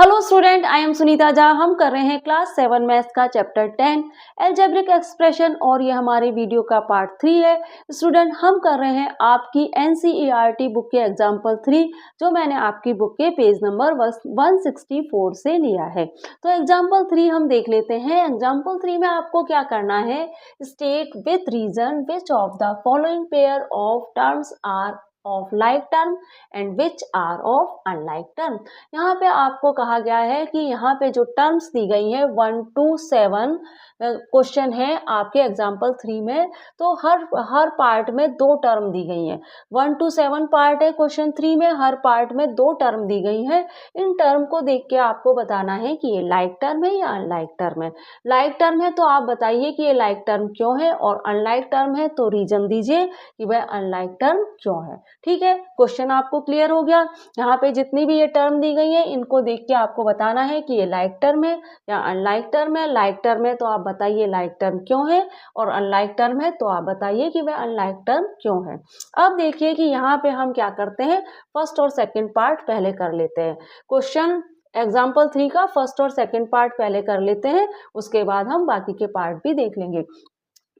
Hello student, I am Sunita Jha. हम कर रहे हैं क्लास 7 मैथ्स का चैप्टर 10 एल्जेब्रिक एक्सप्रेशन और ये हमारे वीडियो का पार्ट 3 है। स्टूडेंट, हम कर रहे हैं आपकी एनसीईआरटी बुक के एग्जाम्पल 3 जो मैंने आपकी बुक के पेज नंबर 164 से लिया है। तो एग्जाम्पल 3 हम देख लेते हैं। एग्जाम्पल 3 में आपको क्या करना है, state with reason which of the following pair of terms are of like term and which are of unlike term. यहाँ पे आपको कहा गया है कि यहाँ पे जो टर्म्स दी गई है 1 to 7 क्वेश्चन है आपके एग्जाम्पल 3 में। तो हर पार्ट में 2 टर्म दी गई हैं। 1 to 7 पार्ट है क्वेश्चन 3 में, हर पार्ट में 2 टर्म दी गई हैं। इन टर्म को देख के आपको बताना है कि ये लाइक टर्म है या अनलाइक टर्म है। लाइक टर्म है तो आप बताइए कि ये लाइक टर्म क्यों है, और अनलाइक टर्म है तो रीजन दीजिए कि वह अनलाइक टर्म क्यों है। ठीक है, क्वेश्चन आपको क्लियर हो गया। यहाँ पे जितनी भी ये टर्म दी गई है इनको देख के आपको बताना है कि ये लाइक टर्म है या अनलाइक टर्म है। लाइक टर्म है तो आप बताइए लाइक टर्म क्यों है, और अनलाइक टर्म है तो आप बताइए कि वह अनलाइक टर्म क्यों है। अब देखिए कि यहाँ पे हम क्या करते हैं, फर्स्ट और सेकंड पार्ट पहले कर लेते हैं। क्वेश्चन एग्जाम्पल 3 का फर्स्ट और सेकंड पार्ट पहले कर लेते हैं, उसके बाद हम बाकी के पार्ट भी देख लेंगे।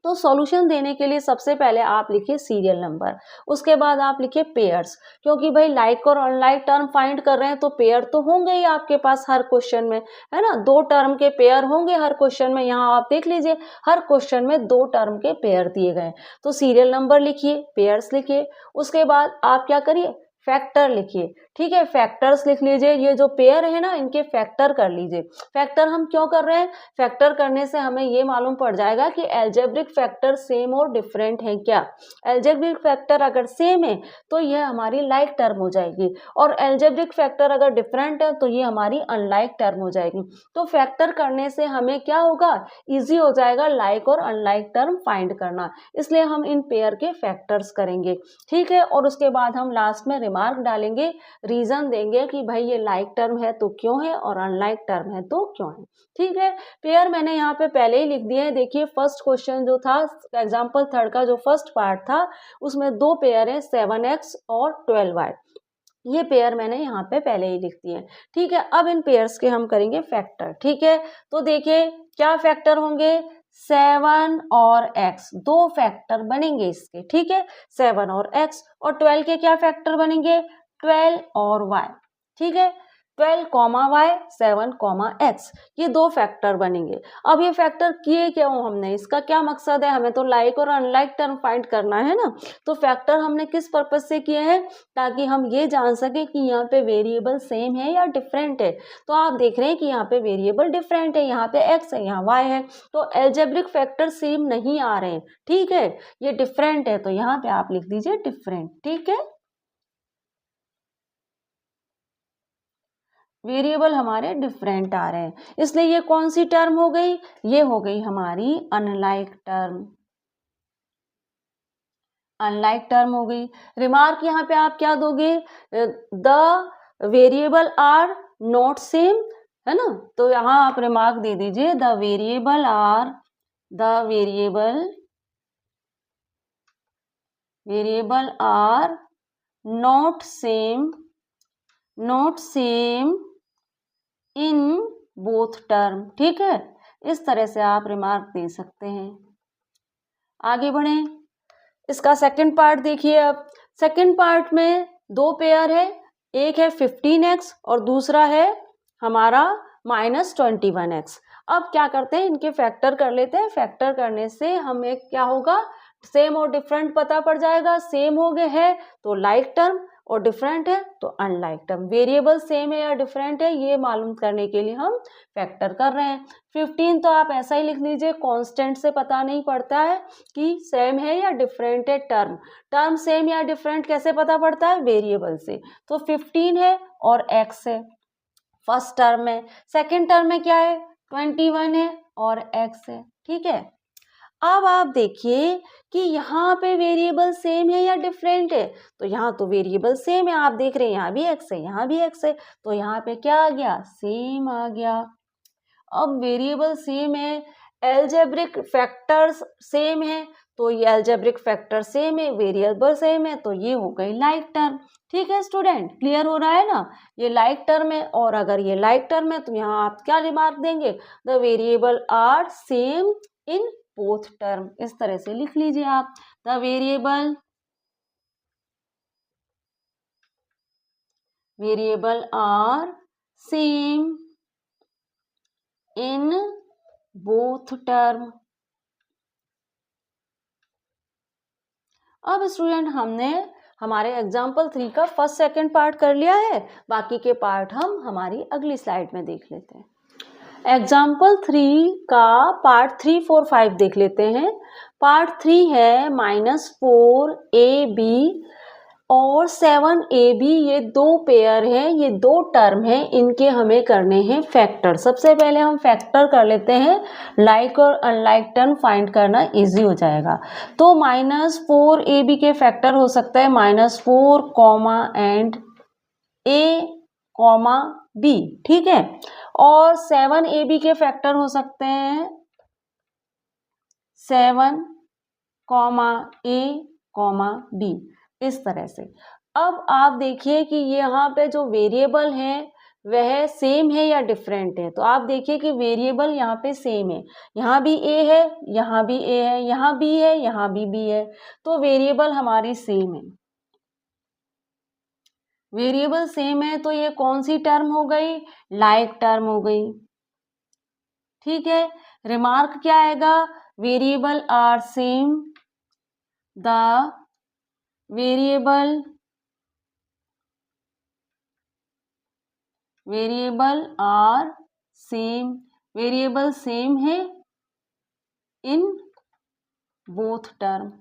तो सॉल्यूशन देने के लिए सबसे पहले आप लिखिए सीरियल नंबर, उसके बाद आप लिखिए पेयर्स, क्योंकि भाई लाइक और अनलाइक टर्म फाइंड कर रहे हैं तो पेयर तो होंगे ही आपके पास हर क्वेश्चन में, है ना। 2 टर्म के पेयर होंगे हर क्वेश्चन में। यहाँ आप देख लीजिए हर क्वेश्चन में 2 टर्म के पेयर दिए गए। तो सीरियल नंबर लिखिए, पेयर्स लिखिए, उसके बाद आप क्या करिए, फैक्टर लिखिए। ठीक है, फैक्टर्स लिख लीजिए। ये जो पेयर है ना इनके फैक्टर कर लीजिए। फैक्टर हम क्यों कर रहे हैं, फैक्टर करने से हमें ये मालूम पड़ जाएगा कि एल्जेब्रिक फैक्टर सेम और डिफरेंट है क्या। एल्जेब्रिक फैक्टर अगर सेम है तो यह हमारी लाइक टर्म हो जाएगी, और एल्जेब्रिक फैक्टर अगर डिफरेंट है तो ये हमारी अनलाइक टर्म हो जाएगी। तो फैक्टर करने से हमें क्या होगा, इजी हो जाएगा लाइक और अनलाइक टर्म फाइंड करना। इसलिए हम इन पेयर के फैक्टर्स करेंगे। ठीक है, और उसके बाद हम लास्ट में रिमार्क डालेंगे, रीजन देंगे कि भाई ये लाइक टर्म है तो क्यों है, और अनलाइक टर्म है तो क्यों है। ठीक है, पेयर मैंने यहाँ पे पहले ही लिख दिए हैं। देखिए फर्स्ट क्वेश्चन जो था एग्जाम्पल 3 का जो फर्स्ट पार्ट था उसमें 2 पेयर है 7x और 12y। ये पेयर मैंने यहाँ पे पहले ही लिख दिए हैं। ठीक है, अब इन पेयर्स के हम करेंगे फैक्टर। ठीक है, तो देखिए क्या फैक्टर होंगे, 7 और x, 2 फैक्टर बनेंगे इसके। ठीक है, 7 और x, और 12 के क्या फैक्टर बनेंगे, 12 और y। ठीक है, 12 कॉमा y, 7 कॉमा x, ये 2 फैक्टर बनेंगे। अब ये फैक्टर किए क्यों हमने, इसका क्या मकसद है, हमें तो लाइक और अनलाइक टर्म फाइंड करना है ना। तो फैक्टर हमने किस पर्पज से किए हैं, ताकि हम ये जान सके कि यहाँ पे वेरिएबल सेम है या डिफरेंट है। तो आप देख रहे हैं कि यहाँ पे वेरिएबल डिफरेंट है, यहाँ पे x है, यहाँ y है। तो एल्जेब्रिक फैक्टर सेम नहीं आ रहे हैं। ठीक है, ये डिफरेंट है, तो यहाँ पे आप लिख दीजिए डिफरेंट। ठीक है, वेरिएबल हमारे डिफरेंट आ रहे हैं, इसलिए ये कौन सी टर्म हो गई, ये हो गई हमारी अनलाइक टर्म। अनलाइक टर्म हो गई। रिमार्क यहाँ पे आप क्या दोगे, the variable are not same, है ना। तो यहाँ आप रिमार्क दे दीजिए the variable are, the variable are not same, not same in both term. ठीक है, इस तरह से आप रिमार्क दे सकते हैं। आगे बढ़ें, इसका सेकंड पार्ट देखिए। अब सेकंड पार्ट में 2 पेयर है, एक है 15x और दूसरा है हमारा -21x। अब क्या करते हैं, इनके फैक्टर कर लेते हैं। फैक्टर करने से हमें क्या होगा, सेम और डिफरेंट पता पड़ जाएगा। सेम हो गए है तो लाइक टर्म, और डिफरेंट है तो अनलाइक टर्म। वेरिएबल सेम है या डिफरेंट है ये मालूम करने के लिए हम फैक्टर कर रहे हैं। 15 तो आप ऐसा ही लिख लीजिए, कांस्टेंट से पता नहीं पड़ता है कि सेम है या डिफरेंट है। टर्म सेम या डिफरेंट कैसे पता पड़ता है, वेरिएबल से। तो 15 है और x है फर्स्ट टर्म में। सेकंड टर्म में क्या है, 21 है और x है। ठीक है, अब आप देखिए कि यहाँ पे वेरिएबल सेम है या डिफरेंट है। तो यहाँ तो वेरिएबल सेम है, आप देख रहे हैं यहाँ भी x है, यहाँ भी x है, तो यहाँ पे क्या आ गया, सेम आ गया। अब वेरिएबल सेम है, एल्जेब्रिक फैक्टर्स सेम है, तो ये अलजेब्रिक फैक्टर सेम है, वेरिएबल सेम है, तो ये हो गई लाइक टर्म। ठीक है स्टूडेंट, क्लियर हो रहा है ना, ये लाइक टर्म है। और अगर ये लाइक टर्म है तो यहाँ आप क्या रिमार्क देंगे, the variable are same in both term, इस तरह से लिख लीजिए आप, the variable are same in both term. अब स्टूडेंट हमने हमारे एग्जाम्पल 3 का फर्स्ट सेकंड पार्ट कर लिया है, बाकी के पार्ट हम हमारी अगली स्लाइड में देख लेते हैं। एग्जाम्पल 3 का पार्ट 3, 4, 5 देख लेते हैं। पार्ट 3 है -4ab और 7ab, ये दो पेयर हैं, ये दो टर्म हैं, इनके हमें करने हैं फैक्टर। सबसे पहले हम फैक्टर कर लेते हैं, लाइक और अनलाइक टर्म फाइंड करना इजी हो जाएगा। तो -4ab के फैक्टर हो सकता है -4 एंड a b, ठीक है। और 7ab के फैक्टर हो सकते हैं 7 a b, इस तरह से। अब आप देखिए कि यहाँ पे जो वेरिएबल है वह सेम है या डिफरेंट है। तो आप देखिए कि वेरिएबल यहाँ पे सेम है, यहाँ भी a है, यहाँ भी a है, यहाँ b है, यहाँ भी b है, तो वेरिएबल हमारी सेम है। वेरिएबल सेम है तो ये कौन सी टर्म हो गई, लाइक टर्म हो गई। ठीक है, रिमार्क क्या आएगा, variable are same, the variable are same, variable same है in both term.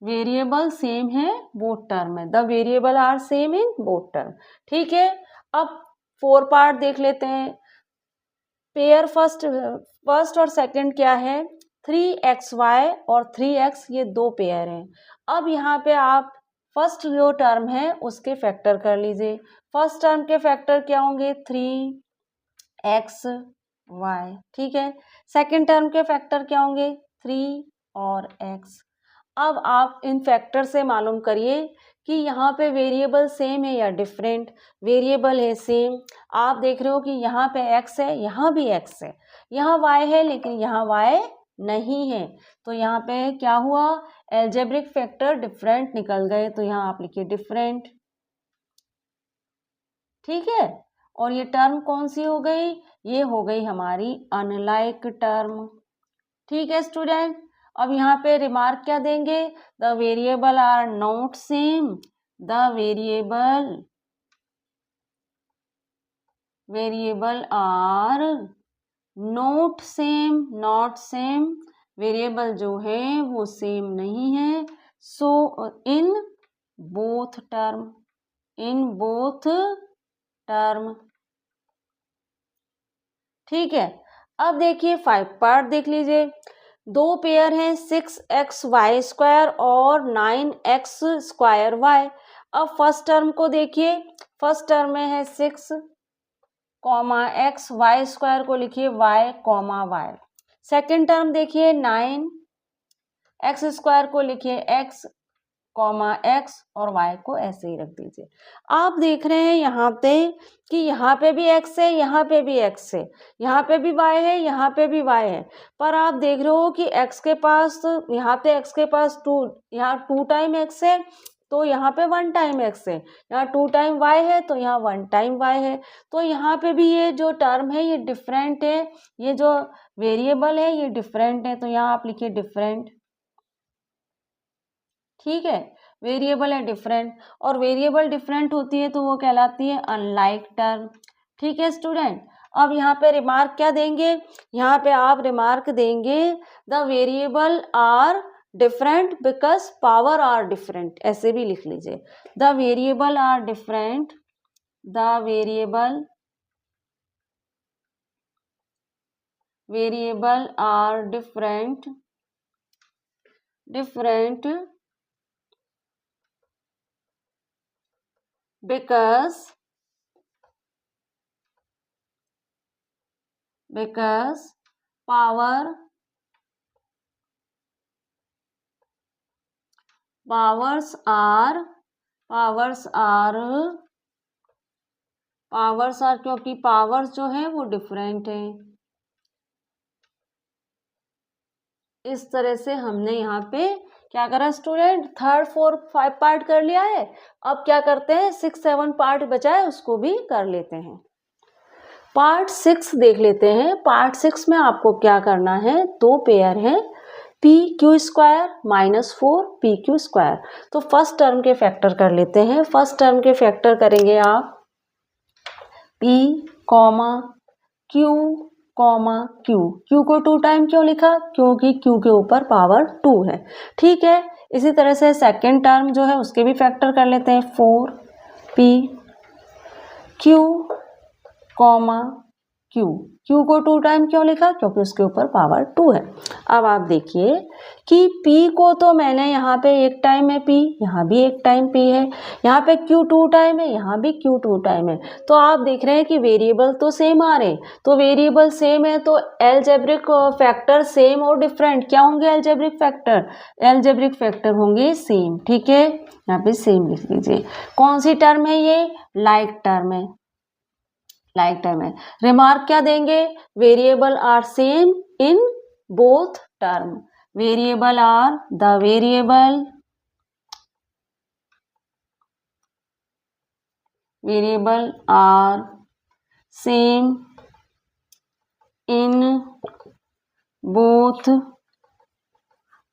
Variable same है बोथ टर्म में, the variable are same in both term. ठीक है, अब 4 पार्ट देख लेते हैं। पेयर फर्स्ट और सेकंड क्या है, 3xy और 3x, ये दो पेयर हैं। अब यहाँ पे आप फर्स्ट जो टर्म है उसके फैक्टर कर लीजिए। फर्स्ट टर्म के फैक्टर क्या होंगे, 3xy, ठीक है। सेकंड टर्म के फैक्टर क्या होंगे, 3 और x। अब आप इन फैक्टर से मालूम करिए कि यहाँ पे वेरिएबल सेम है या डिफरेंट। वेरिएबल है सेम, आप देख रहे हो कि यहाँ पे x है, यहाँ भी x है, यहाँ y है लेकिन यहाँ y नहीं है, तो यहाँ पे क्या हुआ, एल्जेब्रिक फैक्टर डिफरेंट निकल गए, तो यहाँ आप लिखिए डिफरेंट। ठीक है, और ये टर्म कौन सी हो गई, ये हो गई हमारी अनलाइक टर्म। ठीक है स्टूडेंट, अब यहाँ पे रिमार्क क्या देंगे, the variable are not same, the variable are not same, variable जो है वो सेम नहीं है। सो इन बोथ टर्म, ठीक है। अब देखिए 5 पार्ट देख लीजिए। दो पेयर हैं 6xy² और 9x²y। अब फर्स्ट टर्म को देखिए, फर्स्ट टर्म में है 6, x, y² को लिखिए y, y। सेकेंड टर्म देखिए 9x² को लिखिए x, x और y को ऐसे ही रख दीजिए। आप देख रहे हैं यहाँ पे कि यहाँ पे भी x है, यहाँ पे भी x है, यहाँ पे भी y है, यहाँ पे भी y है, पर आप देख रहे हो कि x के पास, यहाँ पे x के पास 2, यहाँ 2 टाइम x है, तो यहाँ पे 1 टाइम x है, यहाँ 2 टाइम y है, तो यहाँ 1 टाइम y है। तो यहाँ पे भी ये जो टर्म है ये डिफरेंट है, ये जो वेरिएबल है ये डिफरेंट है, तो यहाँ आप लिखिए डिफरेंट। ठीक है, वेरिएबल है डिफरेंट, और वेरिएबल डिफरेंट होती है तो वो कहलाती है अनलाइक टर्म। ठीक है स्टूडेंट, अब यहाँ पे रिमार्क क्या देंगे, यहाँ पे आप रिमार्क देंगे the variable are different because power are different, ऐसे भी लिख लीजिए, the variable are different, the variable are different because because powers are क्योंकि पावर्स जो है वो डिफरेंट है। इस तरह से हमने यहाँ पे क्या करा स्टूडेंट, 3rd 4th 5 पार्ट कर लिया है। अब क्या करते हैं 6 7 पार्ट बचा है उसको भी कर लेते हैं। पार्ट 6 देख लेते हैं। पार्ट 6 में आपको क्या करना है, दो पेयर है P Q square minus 4 P Q square. तो फर्स्ट टर्म के फैक्टर कर लेते हैं। फर्स्ट टर्म के फैक्टर करेंगे आप P comma Q comma Q. Q को 2 टाइम क्यों लिखा, क्योंकि क्यू के ऊपर पावर 2 है। ठीक है, इसी तरह से सेकेंड टर्म जो है उसके भी फैक्टर कर लेते हैं 4 P Q comma Q. Q को 2 टाइम क्यों लिखा, क्योंकि उसके ऊपर पावर 2 है। अब आप देखिए कि P को तो मैंने यहाँ पे एक टाइम है P, यहाँ भी एक टाइम P है, यहाँ पे Q 2 टाइम है, यहाँ भी Q 2 टाइम है। तो आप देख रहे हैं कि वेरिएबल तो सेम आ रहे, तो वेरिएबल सेम है तो एलजेब्रिक फैक्टर सेम और डिफरेंट क्या होंगे, एलजेब्रिक फैक्टर होंगे सेम। ठीक है, यहाँ पे सेम लिख लीजिए। कौन सी टर्म है ये, लाइक टर्म है, लाइक टर्म है। रिमार्क क्या देंगे, variable are same in both term. Variable are the variable are same in both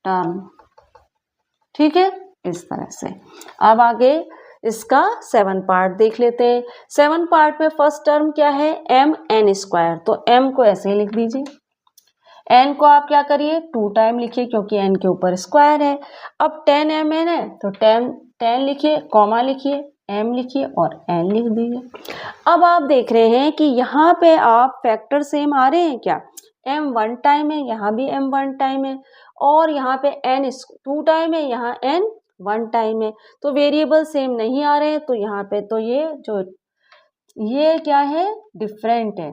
term. ठीक है, इस तरह से। अब आगे इसका 7 पार्ट देख लेते हैं। 7 पार्ट में फर्स्ट टर्म क्या है, एम एन स्क्वायर। तो एम को ऐसे ही लिख दीजिए, एन को आप क्या करिए 2 टाइम लिखिए क्योंकि एन के ऊपर स्क्वायर है। अब 10 एम एन है तो 10 लिखिए, कॉमा लिखिए, एम लिखिए और एन लिख दीजिए। अब आप देख रहे हैं कि यहाँ पे आप फैक्टर सेम आ रहे हैं क्या, एम 1 टाइम है, यहाँ भी एम 1 टाइम है, और यहाँ पे एन 2 टाइम है, यहाँ एन 1 टाइम है। तो वेरिएबल सेम नहीं आ रहे हैं, तो यहाँ पे तो ये क्या है, डिफरेंट है।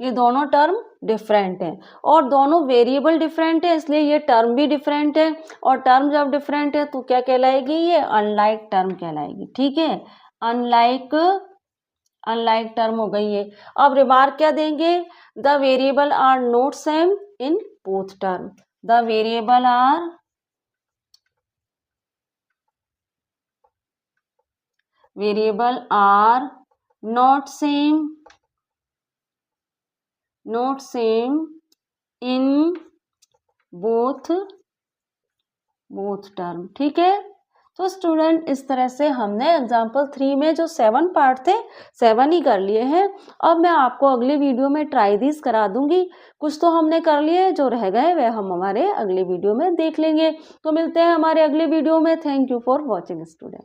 ये दोनों टर्म डिफरेंट है और दोनों वेरिएबल डिफरेंट है, इसलिए ये टर्म भी डिफरेंट है। और टर्म जब डिफरेंट है तो क्या कहलाएगी, ये अनलाइक टर्म कहलाएगी। ठीक है, अनलाइक टर्म हो गई है। अब रिमार्क क्या देंगे, the variable are not same in both term. The variable are not same in both term। ठीक है, तो स्टूडेंट इस तरह से हमने एग्जाम्पल 3 में जो 7 पार्ट थे 7 ही कर लिए हैं। अब मैं आपको अगले वीडियो में ट्राई दिस करा दूंगी। कुछ तो हमने कर लिए, जो रह गए वह हम हमारे अगले वीडियो में देख लेंगे। तो मिलते हैं हमारे अगले वीडियो में। Thank you for watching student.